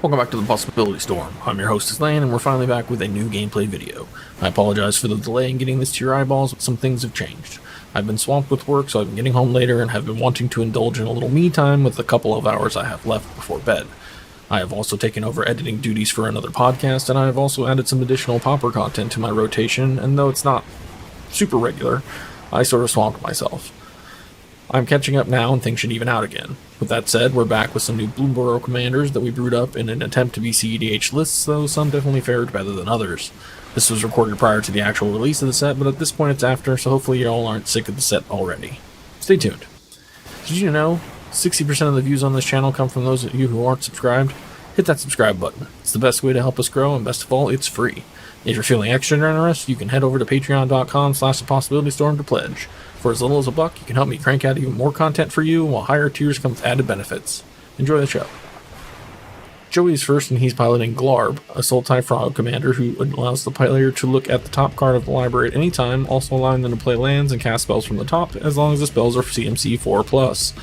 Welcome back to the Possibility Storm. I'm your host, Lane, and we're finally back with a new gameplay video. I apologize for the delay in getting this to your eyeballs, but some things have changed. I've been swamped with work, so I've been getting home later and have been wanting to indulge in a little me time with the couple of hours I have left before bed. I have also taken over editing duties for another podcast, and I have also added some additional pauper content to my rotation, and though it's not super regular, I sort of swamped myself. I'm catching up now and things should even out again. With that said, we're back with some new Bloomburrow commanders that we brewed up in an attempt to be cEDH lists, though some definitely fared better than others. This was recorded prior to the actual release of the set, but at this point it's after, so hopefully you all aren't sick of the set already. Stay tuned. Did you know 60% of the views on this channel come from those of you who aren't subscribed? Hit that subscribe button. It's the best way to help us grow, and best of all, it's free. If you're feeling extra generous, you can head over to patreon.com/thepossibilitystorm to pledge. For as little as $1, you can help me crank out even more content for you, while higher tiers come with added benefits. Enjoy the show. Joey's first, and he's piloting Glarb, a Sultai Frog commander who allows the player to look at the top card of the library at any time, also allowing them to play lands and cast spells from the top, as long as the spells are CMC 4+.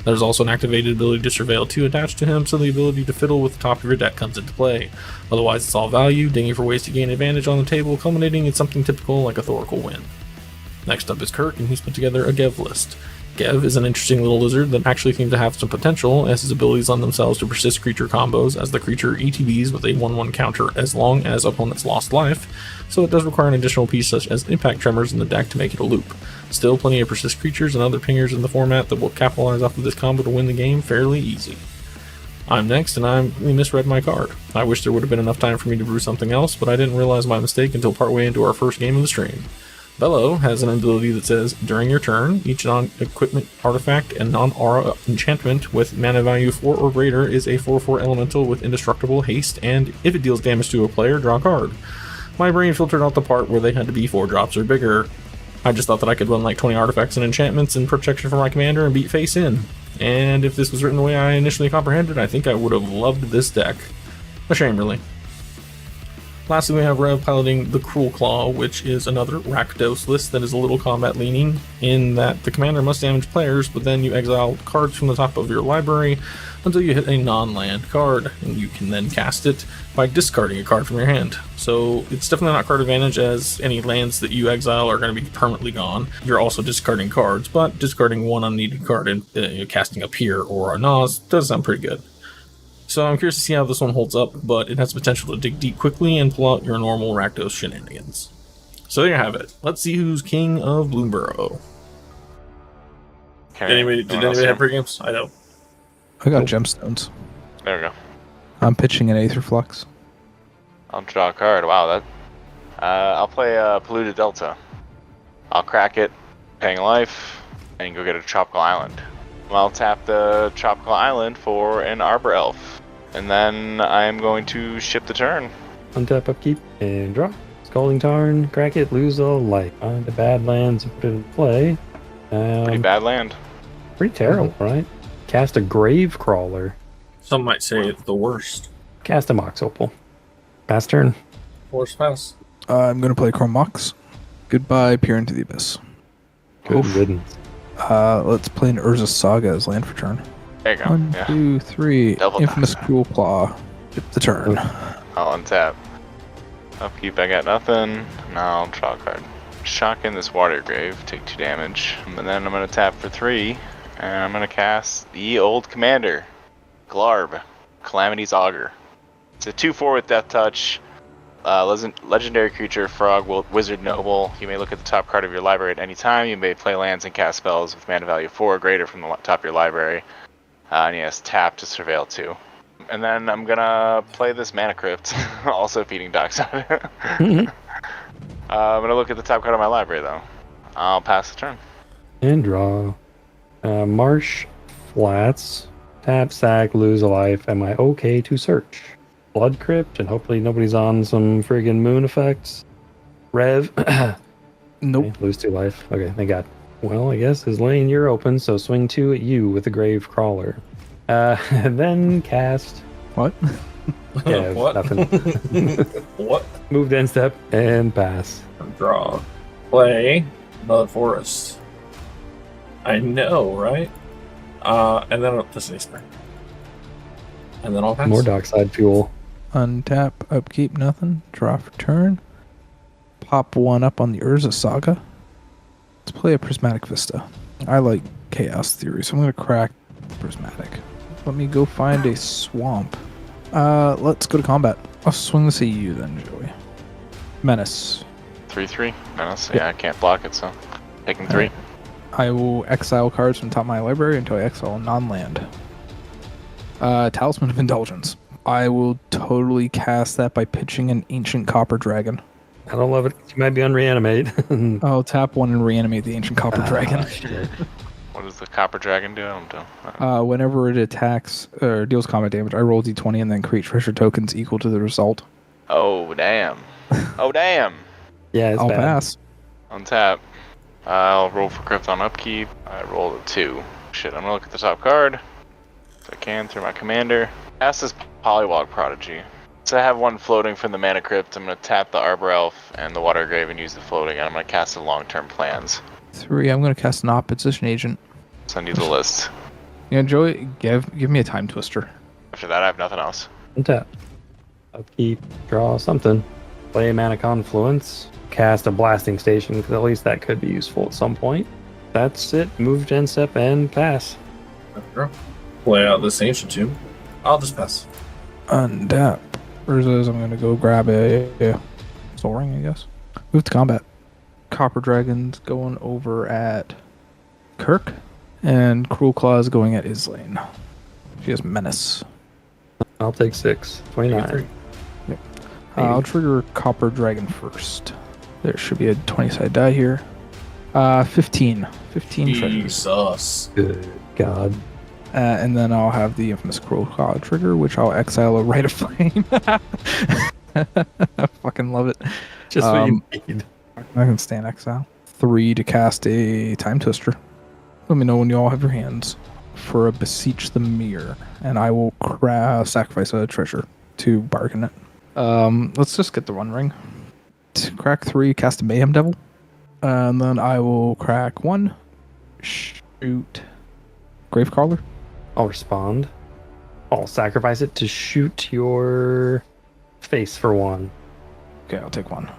There's also an activated ability to Surveil 2 attached to him, so the ability to fiddle with the top of your deck comes into play. Otherwise, it's all value, digging for ways to gain advantage on the table, culminating in something typical like a Thoracle win. Next up is Kirk, and he's put together a Gev list. Gev is an interesting little lizard that actually seems to have some potential, as his abilities lend themselves to persist creature combos, as the creature ETBs with a 1/1 counter as long as opponents lost life, so it does require an additional piece such as Impact Tremors in the deck to make it a loop. Still, plenty of persist creatures and other pingers in the format that will capitalize off of this combo to win the game fairly easy. I'm next, and I misread my card. I wish there would have been enough time for me to brew something else, but I didn't realize my mistake until partway into our first game of the stream. Bello has an ability that says, during your turn, each non-equipment artifact and non-aura enchantment with mana value 4 or greater is a 4/4 elemental with indestructible haste, and if it deals damage to a player, draw a card. My brain filtered out the part where they had to be 4 drops or bigger. I just thought that I could run like 20 artifacts and enchantments and protection for my commander and beat face in. And if this was written the way I initially comprehended, I think I would have loved this deck. A shame, really. Lastly, we have Rev piloting the Cruelclaw, which is another Rakdos list that is a little combat leaning, in that the commander must damage players, but then you exile cards from the top of your library until you hit a non-land card, and you can then cast it by discarding a card from your hand. So it's definitely not card advantage, as any lands that you exile are going to be permanently gone. You're also discarding cards, but discarding one unneeded card and casting a Pier or a Naz does sound pretty good. So I'm curious to see how this one holds up, but it has potential to dig deep quickly and pull out your normal Rakdos shenanigans. So there you have it. Let's see who's king of Bloomburrow. Okay. Did anybody have pre-games? I know. I got gemstones. There we go. I'm pitching an Aether Flux. I'll draw a card. Wow, that. I'll play Polluted Delta. I'll crack it, paying life, and go get a Tropical Island. I'll tap the Tropical Island for an Arbor Elf, and then I'm going to ship the turn. Untap, upkeep, and draw. Scalding Tarn, crack it, lose a life. Find the bad lands and put it in play. Pretty bad land. Pretty terrible, right? Cast a Grave Crawler. Some might say it's the worst. Cast a Mox Opal. Pass turn. Worst pass. I'm going to play Chrome Mox. Goodbye, Peer into the Abyss. Good riddance. Let's play an Urza Saga as land for turn. There you go. 1, yeah. 2, 3. Double Infamous tap. Cruelclaw. Hit the turn. I'll untap. Upkeep, I got nothing. Now I'll draw a card. Shock in this Water Grave, take 2 damage. And then I'm going to tap for 3, and I'm going to cast the old commander, Glarb, Calamity's Augur. It's a 2/4 with Death Touch. Legendary creature, frog, wizard, noble. You may look at the top card of your library at any time. You may play lands and cast spells with mana value 4 or greater from the top of your library. And he has tap to Surveil 2. And then I'm gonna play this Mana Crypt, also feeding Dockside. I'm gonna look at the top card of my library though. I'll pass the turn. And draw. Marsh Flats. Tap, sack, lose a life. Am I okay to search? Blood Crypt, and hopefully nobody's on some friggin' moon effects. Rev. Nope. Okay, lose 2 life. Okay, thank God. Well, I guess his lane, you're open, so swing 2 at you with the Grave Crawler. And then cast. What? Yeah, What? nothing. What? Move to end step and pass. Draw. Play the Forest. I know, right? And then this is spring. And then I'll pass. More dockside fuel. Untap, upkeep, nothing. Draw for turn. Pop one up on the Urza Saga. Let's play a Prismatic Vista. I like Chaos Theory, so I'm going to crack Prismatic. Let me go find a swamp. Let's go to combat. I'll swing the CEU then, Joey. Menace. 3/3. Menace. Yeah, I can't block it, so taking 3. I will exile cards from top of my library until I exile a non-land. Talisman of Indulgence. I will totally cast that by pitching an Ancient Copper Dragon. I don't love it. You might be unreanimate. I'll tap one and reanimate the Ancient Copper Dragon. Shit. What does the copper dragon do? I don't know. Whenever it attacks or deals combat damage, I roll d20 and then create treasure tokens equal to the result. Oh, damn. Oh, damn. Yeah, it's I'll bad. pass. Untap. I'll roll for crypt on upkeep. I rolled a 2. Shit, I'm gonna look at the top card. If I can, through my commander. Cast this Polywog Prodigy. So I have one floating from the Mana Crypt. I'm gonna tap the Arbor Elf and the Water Grave and use the floating, and I'm gonna cast the long-term plans. 3, I'm going to cast an Opposition Agent. Send you the list. Yeah, Joey, give me a Time Twister. After that, I have nothing else. Untap. Upkeep. Draw something. Play Mana Confluence. Cast a Blasting Station, because at least that could be useful at some point. That's it. Move, gen step, and pass. Play out this ancient tomb. I'll just pass. Untap. Versus, I'm going to go grab a Soul Ring, I guess. Move to combat. Copper Dragon's going over at Kirk, and Cruelclaw is going at Islane. She has Menace. I'll take 6. 29. Yep. I'll trigger Copper Dragon first. There should be a 20-side die here. 15. 15 treasures. Jesus. Good God. And then I'll have the infamous Cruelclaw trigger, which I'll exile a Rite of Flame. I fucking love it. Just what you need. I can stand exile. 3 to cast a Time Twister. Let me know when you all have your hands for a Beseech the Mirror, and I will sacrifice a treasure to bargain it. Let's just get the One Ring. To crack 3, cast a Mayhem Devil, and then I will crack 1, shoot Gravecaller. I'll respond. I'll sacrifice it to shoot your face for 1. Okay, I'll take 1.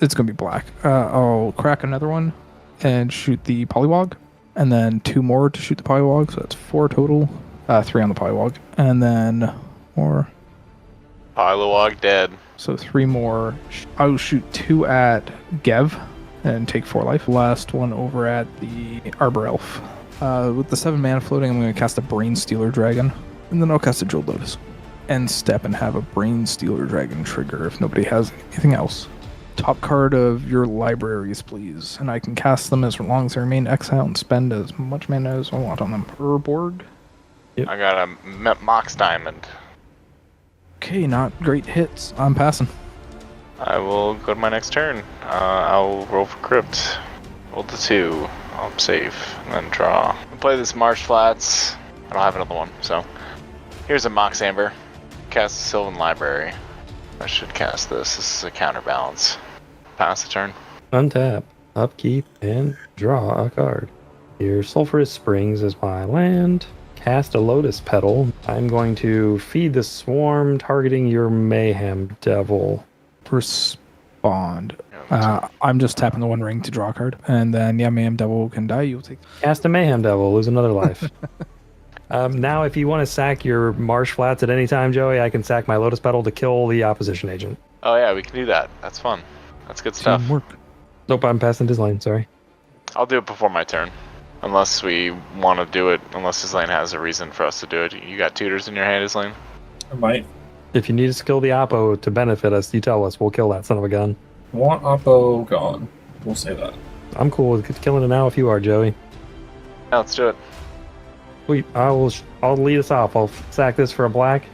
It's gonna be black. I'll crack another one and shoot the Polywog, and then 2 more to shoot the Polywog, so that's 4 total. 3 on the Polywog, and then more. Polywog dead. So 3 more. I'll shoot 2 at Gev and take 4 life. Last one over at the Arbor Elf. With the 7 mana floating, I'm going to cast a Brain Stealer Dragon, and then I'll cast a Jeweled Lotus. End step and have a Brain Stealer Dragon trigger if nobody has anything else. Top card of your libraries, please, and I can cast them as long as they remain exiled and spend as much mana as I want on them. Urborg. I got a Mox Diamond. Okay, not great hits. I'm passing. I will go to my next turn. I'll roll for crypt. Roll the 2. I'll save and then draw. I'll play this Marsh Flats. I don't have another one, so here's a Mox Amber. Cast the Sylvan Library. I should cast this. This is a counterbalance. Pass the turn. Untap, upkeep, and draw a card. Here, Sulphurous Springs is my land. Cast a Lotus Petal. I'm going to feed the swarm, targeting your Mayhem Devil. Respond. I'm just tapping the One Ring to draw a card, and then Mayhem Devil can die. You'll take. Cast a Mayhem Devil, lose another life. Now, if you want to sack your Marsh Flats at any time, Joey, I can sack my Lotus Petal to kill the opposition agent. Oh yeah, we can do that. That's fun. That's good stuff. Teamwork. Nope, I'm passing his lane, sorry. I'll do it before my turn. Unless we want to do it, unless Islane has a reason for us to do it. You got tutors in your hand, Islane? I might. If you need us to kill the Oppo to benefit us, you tell us. We'll kill that son of a gun. Want Oppo gone. We'll say that. I'm cool with killing it now if you are, Joey. Yeah, let's do it. Sweet. I'll lead us off. I'll sack this for a black.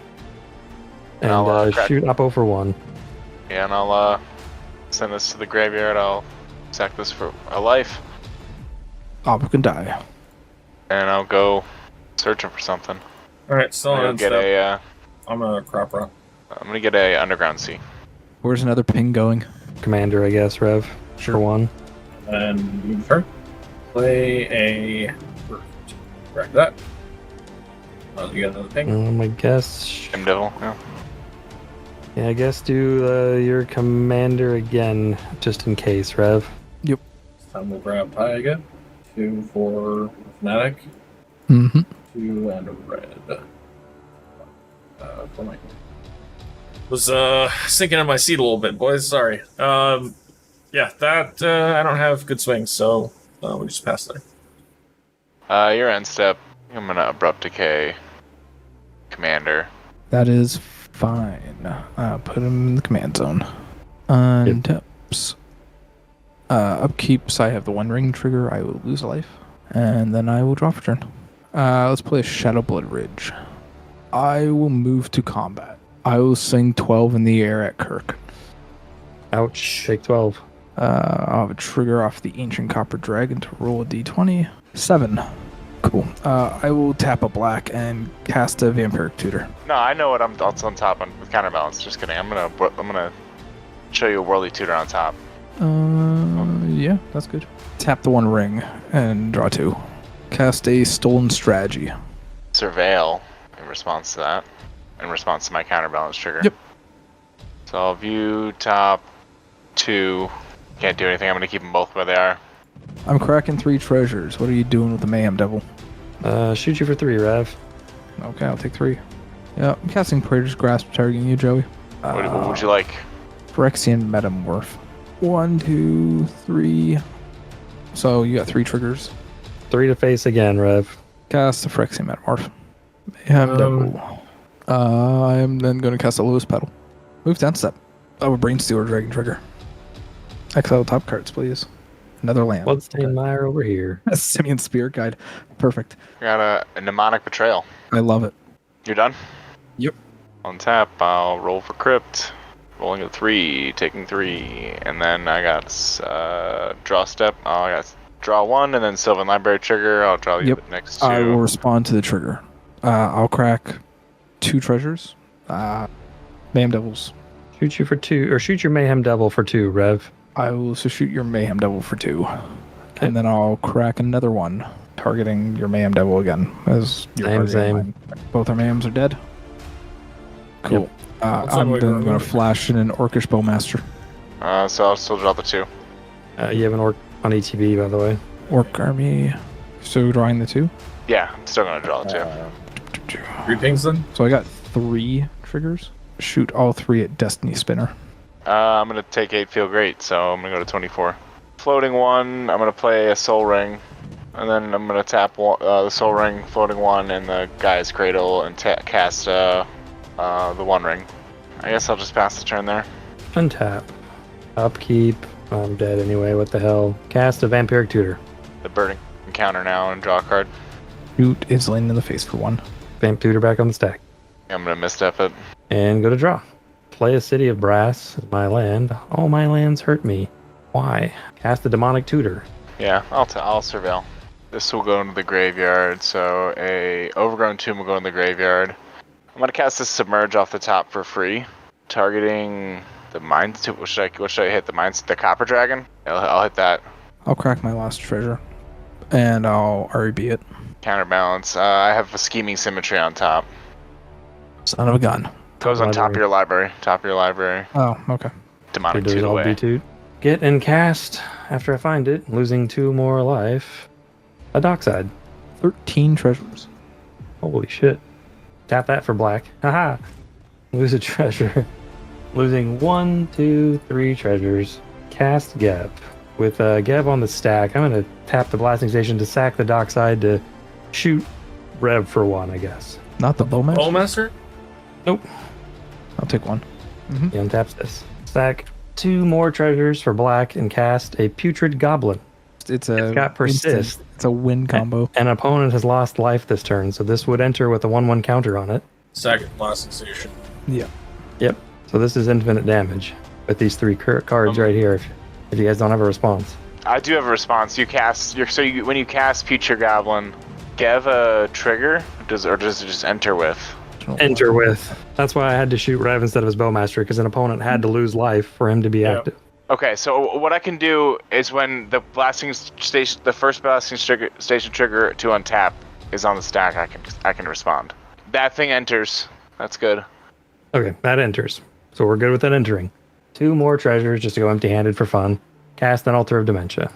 And I'll, shoot Oppo for 1. Yeah, and I'll send this to the graveyard. I'll sack this for a life. Oppo can die. And I'll go searching for something. Alright, so I'm gonna crop rock. I'm gonna get a Underground Sea. Where's another ping going? Commander, I guess, Rev. Sure. For 1. And you turn. Play a. Correct that. You got another thing? I guess. Devil. Yeah. Yeah, I guess do your commander again, just in case, Rev. Yep. Time we'll grab pie again. 2 for Fnatic. Mm-hmm. 2 and a red. For my... Was sinking in my seat a little bit, boys. Sorry. Yeah, that I don't have good swings, so we just pass there. Your end step. I'm gonna abrupt decay. Commander. That is fine. Put him in the command zone. Untaps. Upkeeps, I have the One Ring trigger. I will lose a life. And then I will draw for turn. Let's play a Shadow Blood Ridge. I will move to combat. I will sing 12 in the air at Kirk. Ouch. Take 12. I'll have a trigger off the Ancient Copper Dragon to roll a d20. 7. Cool. I will tap a black and cast a Vampiric Tutor. No, I know what I'm on top on with counterbalance. Just kidding. I'm gonna show you a Worldly Tutor on top. Yeah, that's good. Tap the One Ring and draw 2. Cast a Stolen Strategy. Surveil in response to that. In response to my counterbalance trigger. Yep. So I'll view top 2. Can't do anything. I'm gonna keep them both where they are. I'm cracking 3 treasures. What are you doing with the Mayhem Devil? Shoot you for 3, Rev. Okay, I'll take 3. Yeah, I'm casting Praetor's Grasp, targeting you, Joey. What would you like? Phyrexian Metamorph. 1, 2, 3. So you got 3 triggers. 3 to face again, Rev. Cast the Phyrexian Metamorph. Mayhem Devil. I am then going to cast a Lewis Petal. Move down step. Oh, a Brainstealer Dragon trigger. Exile top cards, please. Another land. Bloodstained Mire over here. Simeon Spirit Guide. Perfect. Got a Mnemonic Betrayal. I love it. You're done? Yep. On tap, I'll roll for Crypt. Rolling a 3, taking 3, and then I got draw step. I got draw 1, and then Sylvan Library trigger. I'll draw you the next 2. I will respond to the trigger. I'll crack 2 treasures. Mayhem Devils. Shoot you for 2, or shoot your Mayhem Devil for 2, Rev. I will also shoot your Mayhem Devil for 2. Okay. And then I'll crack another one, targeting your Mayhem Devil again. As Same. Both our Mayhems are dead. Cool. Yep. I'm then going to flash in an Orcish Bowmaster. So I'll still draw the 2. You have an Orc on ETB, by the way. Orc Army. So drawing the 2? Yeah, I'm still gonna draw the 2. 3 pings then? So I got 3 triggers. Shoot all 3 at Destiny Spinner. I'm gonna take 8 Feel Great, so I'm gonna go to 24. Floating 1, I'm gonna play a Soul Ring, and then I'm gonna tap the Soul Ring, floating 1, and the Guy's Cradle, and cast the One Ring. I guess I'll just pass the turn there. Untap. Upkeep. I'm dead anyway, what the hell. Cast a Vampiric Tutor. The Burning Encounter now and draw a card. Shoot is laying in the face for 1. Vamp Tutor back on the stack. I'm gonna misstep it. And go to draw. Play a City of Brass as my land. All my lands hurt me. Why? Cast a Demonic Tutor. Yeah, I'll surveil. This will go into the graveyard, so a Overgrown Tomb will go in the graveyard. I'm gonna cast this Submerge off the top for free, targeting the Mind. What should I hit? The Copper Dragon. I'll hit that. I'll crack my last treasure, and I'll REB it. Counterbalance. I have a Scheming Symmetry on top. Son of a gun. Goes on top of your library. Top of your library. Oh, okay. Demonic Does 2 all away. B2. Get and cast after I find it, losing 2 more life. A Dockside. 13 treasures. Holy shit. Tap that for black. Haha. Lose a treasure. Losing 1, 2, 3 treasures. Cast Geb. With Geb on the stack, I'm going to tap the blasting station to sack the Dockside to shoot Rev for 1, I guess. Not the Bowmaster? Bowmaster? Nope. I'll take 1. He untaps this. Sack 2 more treasures for black and cast a Putrid Goblin. It's got Persist. It's a win combo. An opponent has lost life this turn, so this would enter with a 1/1 counter on it. Second blasting station. Yeah. Yep. So this is infinite damage with these 3 cards right here. If you guys don't have a response. I do have a response. When you cast Putrid Goblin, give a trigger, does it just enter with? Enter with. That's why I had to shoot Rev instead of his Bowmaster, because an opponent had to lose life for him to be active. Okay, so what I can do is when the first blasting station trigger to untap is on the stack, I can respond. That thing enters. That's good. Okay, that enters. So we're good with that entering. 2 more treasures just to go empty-handed for fun. Cast an Altar of Dementia.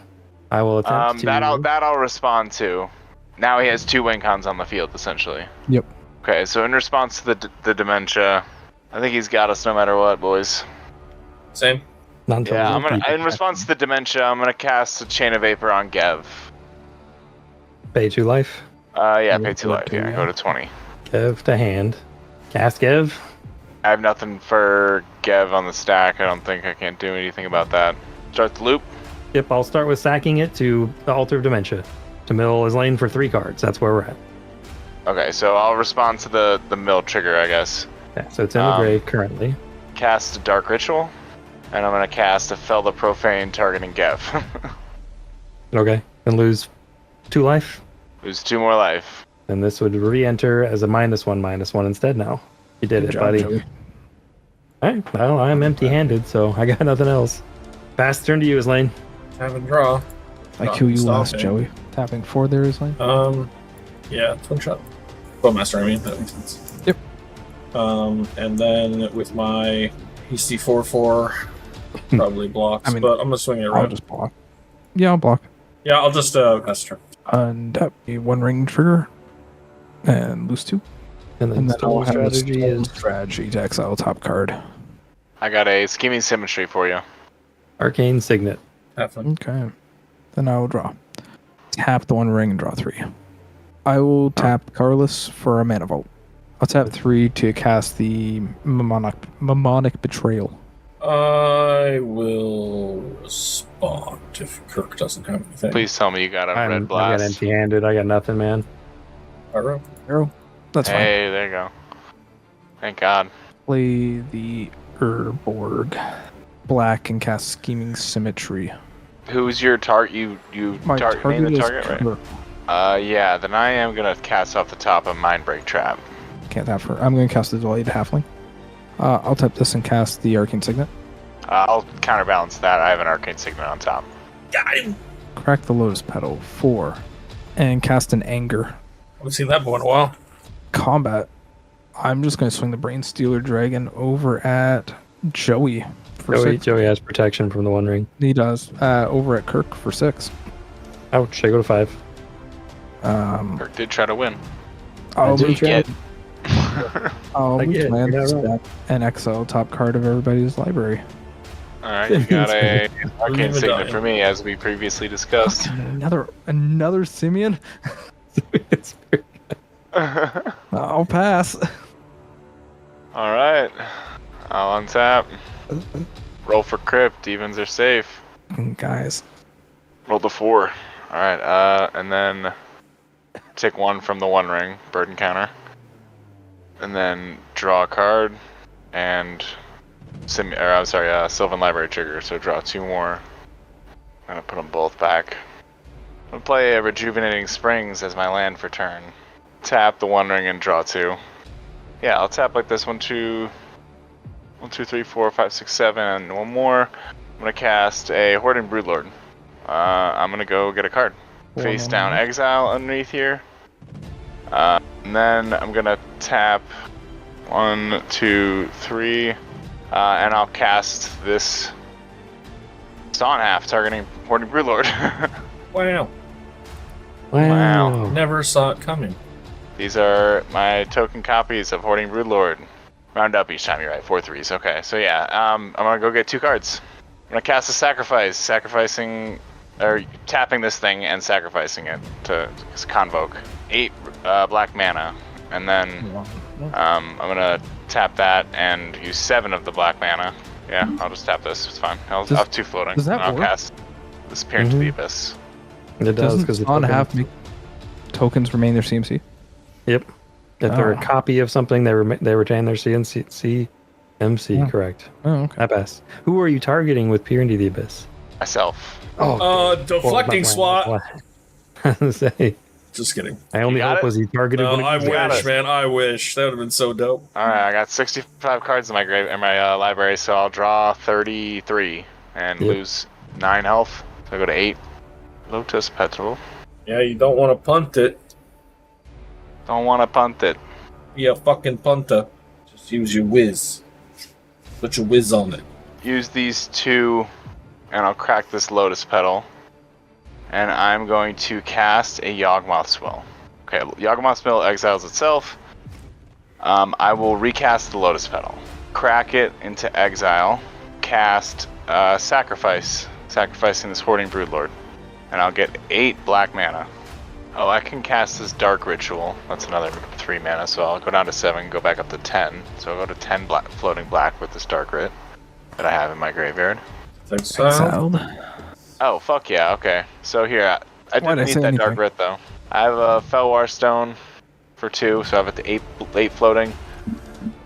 I will attempt to... That I'll respond to. Now he has 2 win cons on the field, essentially. Yep. Okay, so in response to the dementia, I think he's got us no matter what, boys. Same. Not until Yeah, in response to the dementia, I'm gonna cast a Chain of Vapor on Gev. Pay 2 life. Yeah, pay 2 life. Yeah, go to 20. Gev to hand. Cast Gev. I have nothing for Gev on the stack. I don't think I can do anything about that. Start the loop. Yep, I'll start with sacking it to the Altar of Dementia. To mill his lane for 3 cards. That's where we're at. Okay, so I'll respond to the mill trigger, I guess. Yeah, so it's in the grave currently. Cast a Dark Ritual, and I'm gonna cast a Fell the Profane targeting Gev. Okay, and lose 2 life. Lose 2 more life. And this would re-enter as a -1/-1 instead now. You did it, buddy. Joey. Alright, well, I'm empty-handed, so I got nothing else. Fast turn to you, Islane. Have a draw. I kill you Stop last, it. Joey. Tapping 4 there is like. Yeah, twin shot. Bowmaster, I mean, that makes sense. Yep. And then with my hasty 4/4, probably blocks, I mean, but I'm gonna swing it I'll around. just block. Yeah, I'll block. Yeah, I'll just cast turn. Untap a 1 ring trigger and lose 2. And then And then I'll Stolen have a strategy stolen is strategy to exile top card. I got a Scheming Symmetry for you. Arcane Signet. Have fun. Okay. Then I will draw. Tap the 1 ring and draw 3. I will tap Carlos for a mana vault. I'll tap 3 to cast the Mnemonic Betrayal. I will respond if Kirk doesn't have anything. Please tell me you got a I Red got Blast. empty-handed. I got nothing, man. Arrow. Arrow. That's fine. Hey, there you go. Thank God. Play the Urborg. Black and cast Scheming Symmetry. Who's your target? You My name the is target, right? Kirk. Yeah, then I am gonna cast off the top a Mindbreak Trap. Can't tap for. I'm going to cast the Delayed Halfling. I'll tap this and cast the Arcane Signet. I'll counterbalance that. I have an Arcane Signet on top. Got him! Crack the Lotus Petal. 4. And cast an Anger. Haven't seen that boy in a while. Combat. I'm just going to swing the Brain Stealer Dragon over at Joey for 6. Joey has protection from the One Ring. He does. Over at Kirk for 6. Ouch, I go to 5. Kirk did try to win. I'll did move get- I'll I move get it, land you're not wrong. step and exile top card of everybody's library. Alright, you got a Arcane Leave it Signet dying. for me, as we previously discussed. Another Simeon? It's very- I'll pass. Alright. I'll untap. Roll for Crypt. Evens are safe. Guys. Roll the 4. Alright, and then take 1 from the One Ring, Burden counter. And then draw a card, and Sylvan Library trigger, so draw 2 more. I'm gonna put them both back. I'm gonna play a Rejuvenating Springs as my land for turn. Tap the One Ring and draw 2. Yeah, I'll tap like this 1, 2, 3, 4, 5, 6, 7, and 1 more. I'm gonna cast a Hoarding Broodlord. I'm gonna go get a card. Face down exile underneath here. And then I'm gonna tap 1, 2, 3, and I'll cast this Saw in Half, targeting Hoarding Broodlord. Wow. Wow. Never saw it coming. These are my token copies of Hoarding Broodlord. Round up each time, you're right. 4 3s. Okay, so yeah, I'm gonna go get 2 cards. I'm gonna cast a Sacrifice, or tapping this thing and sacrificing it to convoke 8 black mana, and then I'm gonna tap that and use 7 of the black mana. Yeah, I'll just tap this. It's fine. I'll have 2 floating. does that and I'll work? cast Disappear into the Abyss. It does, Doesn't because on half make tokens remain their CMC? Yep. If they're Oh. a copy of something, they retain their CMC. Oh. Correct. Oh, okay. I pass. Who are you targeting with Peer into the Abyss? Myself. Deflecting SWAT. I was gonna say, Just kidding. I only got hope it? was he targeted No, when I he got wish, it. man. I wish. That would have been so dope. Alright, I got 65 cards in my library, so I'll draw 33 and Yep. lose 9 health. So I go to 8. Lotus Petal. Yeah, you don't want to punt it. Don't want to punt it. be a fucking punter. Just use your whiz. Put your whiz on it. Use these two, and I'll crack this Lotus Petal. And I'm going to cast a Yawgmoth Spell. Okay, Yawgmoth Spell exiles itself. I will recast the Lotus Petal. Crack it into exile. Cast Sacrifice. Sacrificing this Hoarding Broodlord. And I'll get 8 black mana. Oh, I can cast this Dark Ritual. That's another 3 mana, so I'll go down to 7, go back up to 10. So I'll go to 10 floating black with this Dark Rit that I have in my graveyard. Exiled. Oh, fuck yeah, okay. So here, I Why'd didn't I need say that Dark anything? Rit though. I have a Felwar Stone for 2, so I have the 8 floating.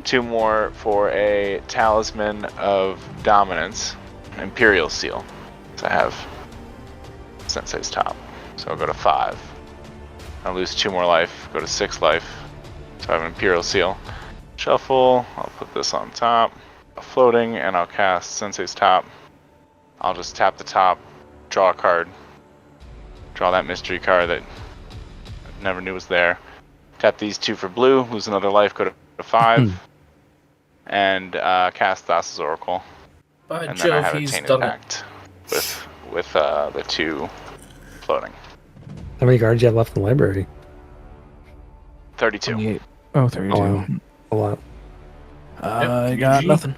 2 more for a Talisman of Dominance, Imperial Seal. So I have Sensei's Top. So I'll go to 5. I'll lose 2 more life, go to 6 life. So I have an Imperial Seal. Shuffle, I'll put this on top. Floating, and I'll cast Sensei's Top. I'll just tap the top, draw a card. Draw that mystery card that I never knew was there. Tap these 2 for blue, lose another life, go to 5. And cast Thassa's Oracle. By And then I Jove, have a he's Tainted done it. Pact with the 2 floating. How many cards do you have left in the library? 32. 28. Oh, 32. Oh, wow. A lot. I got nothing.